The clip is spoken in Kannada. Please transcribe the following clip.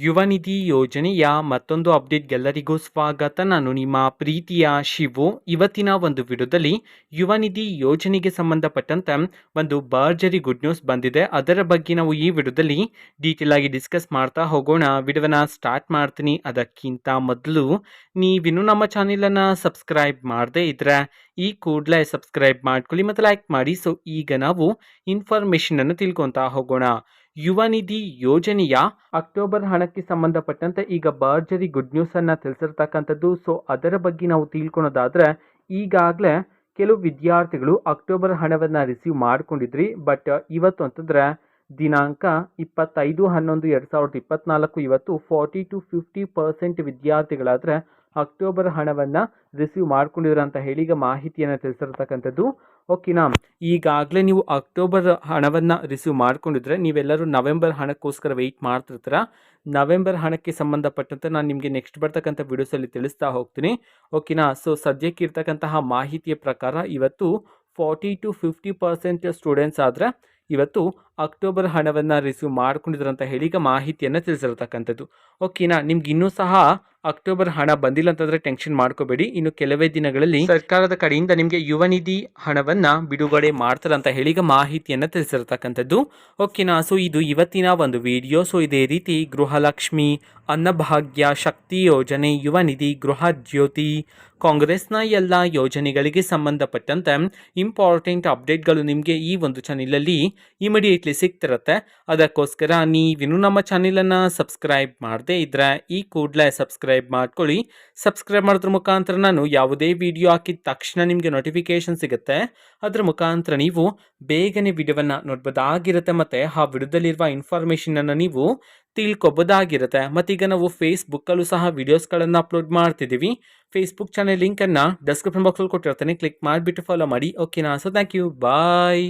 ಯುವ ನಿಧಿ ಯೋಜನೆಯ ಮತ್ತೊಂದು ಅಪ್ಡೇಟ್ಗೆಲ್ಲರಿಗೂ ಸ್ವಾಗತ. ನಾನು ನಿಮ್ಮ ಪ್ರೀತಿಯ ಶಿವು. ಇವತ್ತಿನ ಒಂದು ವಿಡಿಯೋದಲ್ಲಿ ಯುವ ನಿಧಿ ಯೋಜನೆಗೆ ಸಂಬಂಧಪಟ್ಟಂತೆ ಒಂದು ಭರ್ಜರಿ ಗುಡ್ ನ್ಯೂಸ್ ಬಂದಿದೆ. ಅದರ ಬಗ್ಗೆ ನಾವು ಈ ವಿಡಿಯೋದಲ್ಲಿ ಡೀಟೇಲ್ ಆಗಿ ಡಿಸ್ಕಸ್ ಮಾಡ್ತಾ ಹೋಗೋಣ. ವಿಡಿಯೋನ ಸ್ಟಾರ್ಟ್ ಮಾಡ್ತೀನಿ. ಅದಕ್ಕಿಂತ ಮೊದಲು ನೀವಿನ್ನೂ ನಮ್ಮ ಚಾನೆಲನ್ನು ಸಬ್ಸ್ಕ್ರೈಬ್ ಮಾಡದೇ ಇದ್ರೆ ಈ ಕೂಡಲೇ ಸಬ್ಸ್ಕ್ರೈಬ್ ಮಾಡ್ಕೊಳ್ಳಿ ಮತ್ತು ಲೈಕ್ ಮಾಡಿ. ಸೊ ಈಗ ನಾವು ಇನ್ಫಾರ್ಮೇಷನ್ ಅನ್ನು ತಿಳ್ಕೊತಾ ಹೋಗೋಣ. ಯುವ ನಿಧಿ ಯೋಜನೆಯ ಅಕ್ಟೋಬರ್ ಹಣಕ್ಕೆ ಸಂಬಂಧಪಟ್ಟಂತೆ ಈಗ ಭರ್ಜರಿ ಗುಡ್ ನ್ಯೂಸ್ ಅನ್ನ ತಿಳಿಸಿರ್ತಕ್ಕಂಥದ್ದು. ಸೊ ಅದರ ಬಗ್ಗೆ ನಾವು ತಿಳ್ಕೊಳೋದಾದ್ರೆ, ಈಗಾಗಲೇ ಕೆಲವು ವಿದ್ಯಾರ್ಥಿಗಳು ಅಕ್ಟೋಬರ್ ಹಣವನ್ನ ರಿಸೀವ್ ಮಾಡ್ಕೊಂಡಿದ್ರಿ. ಬಟ್ ಇವತ್ತು ಅಂತಂದ್ರೆ ದಿನಾಂಕ 25/11/2024 ಇವತ್ತು 40-50% ವಿದ್ಯಾರ್ಥಿಗಳಾದ್ರೆ ಅಕ್ಟೋಬರ್ ಹಣವನ್ನ ರಿಸೀವ್ ಮಾಡ್ಕೊಂಡಿದ್ರು ಅಂತ ಹೇಳಿ ಈಗ ಮಾಹಿತಿಯನ್ನು ತಿಳಿಸಿರ್ತಕ್ಕಂಥದ್ದು. ಓಕೆನಾ, ಈಗಾಗಲೇ ನೀವು ಅಕ್ಟೋಬರ್ ಹಣವನ್ನು ರಿಸೀವ್ ಮಾಡ್ಕೊಂಡಿದ್ರೆ ನೀವೆಲ್ಲರೂ ನವೆಂಬರ್ ಹಣಕ್ಕೋಸ್ಕರ ವೆಯ್ಟ್ ಮಾಡ್ತಿರ್ತೀರ. ನವೆಂಬರ್ ಹಣಕ್ಕೆ ಸಂಬಂಧಪಟ್ಟಂತೆ ನಾನು ನಿಮಗೆ ನೆಕ್ಸ್ಟ್ ಬರ್ತಕ್ಕಂಥ ವಿಡಿಯೋಸಲ್ಲಿ ತಿಳಿಸ್ತಾ ಹೋಗ್ತೀನಿ. ಓಕೆನಾ, ಸೊ ಸದ್ಯಕ್ಕೆ ಇರ್ತಕ್ಕಂತಹ ಮಾಹಿತಿಯ ಪ್ರಕಾರ ಇವತ್ತು 40-50% ಸ್ಟೂಡೆಂಟ್ಸ್ ಆದರೆ ಇವತ್ತು ಅಕ್ಟೋಬರ್ ಹಣವನ್ನು ರಿಸೀವ್ ಮಾಡ್ಕೊಂಡಿದ್ರು ಅಂತ ಹೇಳಿ ಈಗ ಮಾಹಿತಿಯನ್ನು ತಿಳಿಸಿರ್ತಕ್ಕಂಥದ್ದು. ಓಕೆನಾ, ನಿಮ್ಗೆ ಇನ್ನೂ ಸಹ ಅಕ್ಟೋಬರ್ ಹಣ ಬಂದಿಲ್ಲ ಅಂತಂದರೆ ಟೆನ್ಷನ್ ಮಾಡ್ಕೋಬೇಡಿ. ಇನ್ನು ಕೆಲವೇ ದಿನಗಳಲ್ಲಿ ಸರ್ಕಾರದ ಕಡೆಯಿಂದ ನಿಮಗೆ ಯುವ ನಿಧಿ ಹಣವನ್ನು ಬಿಡುಗಡೆ ಮಾಡ್ತಾರೆ ಅಂತ ಹೇಳಿ ಈಗ ಮಾಹಿತಿಯನ್ನು ತಿಳಿಸಿರ್ತಕ್ಕಂಥದ್ದು. ಓಕೆನಾ, ಸೊ ಇದು ಇವತ್ತಿನ ಒಂದು ವಿಡಿಯೋ. ಸೊ ಇದೇ ರೀತಿ ಗೃಹಲಕ್ಷ್ಮಿ, ಅನ್ನಭಾಗ್ಯ, ಶಕ್ತಿ ಯೋಜನೆ, ಯುವ ನಿಧಿ, ಗೃಹ ಜ್ಯೋತಿ, ಕಾಂಗ್ರೆಸ್ನ ಎಲ್ಲ ಯೋಜನೆಗಳಿಗೆ ಸಂಬಂಧಪಟ್ಟಂತೆ ಇಂಪಾರ್ಟೆಂಟ್ ಅಪ್ಡೇಟ್ಗಳು ನಿಮಗೆ ಈ ಒಂದು ಚಾನೆಲಲ್ಲಿ ಇಮಿಡಿಯೇಟ್ಲಿ ಸಿಗ್ತಿರುತ್ತೆ. ಅದಕ್ಕೋಸ್ಕರ ನೀವಿನ್ನೂ ನಮ್ಮ ಚಾನೆಲನ್ನು ಸಬ್ಸ್ಕ್ರೈಬ್ ಮಾಡದೇ ಇದ್ದರೆ ಈ ಕೂಡಲೇ ಸಬ್ಸ್ಕ್ರೈಬ್ ಮಾಡ್ಕೊಳ್ಳಿ. ಸಬ್ಸ್ಕ್ರೈಬ್ ಮಾಡೋದ್ರ ಮುಖಾಂತರ ನಾನು ಯಾವುದೇ ವಿಡಿಯೋ ಹಾಕಿದ ತಕ್ಷಣ ನಿಮಗೆ ನೋಟಿಫಿಕೇಶನ್ ಸಿಗುತ್ತೆ. ಅದರ ಮುಖಾಂತರ ನೀವು ಬೇಗನೆ ವಿಡಿಯೋವನ್ನು ನೋಡ್ಬೋದಾಗಿರುತ್ತೆ ಮತ್ತು ಆ ವಿಡಿಯೋದಲ್ಲಿರುವ ಇನ್ಫಾರ್ಮೇಷನನ್ನು ನೀವು ತಿಳ್ಕೊಬೋದಾಗಿರುತ್ತೆ. ಮತ್ತೀಗ ನಾವು ಫೇಸ್ಬುಕ್ಕಲ್ಲೂ ಸಹ ವಿಡಿಯೋಸ್ಗಳನ್ನು ಅಪ್ಲೋಡ್ ಮಾಡ್ತಿದ್ದೀವಿ. ಫೇಸ್ಬುಕ್ ಚಾನೆಲ್ ಲಿಂಕನ್ನು ಡಿಸ್ಕ್ರಿಪ್ಷನ್ ಬಾಕ್ಸಲ್ಲಿ ಕೊಟ್ಟಿರ್ತೀನಿ, ಕ್ಲಿಕ್ ಮಾಡಿಬಿಟ್ಟು ಫಾಲೋ ಮಾಡಿ. ಓಕೆನಾ, ಸೊ ಥ್ಯಾಂಕ್ ಯು, ಬಾಯ್.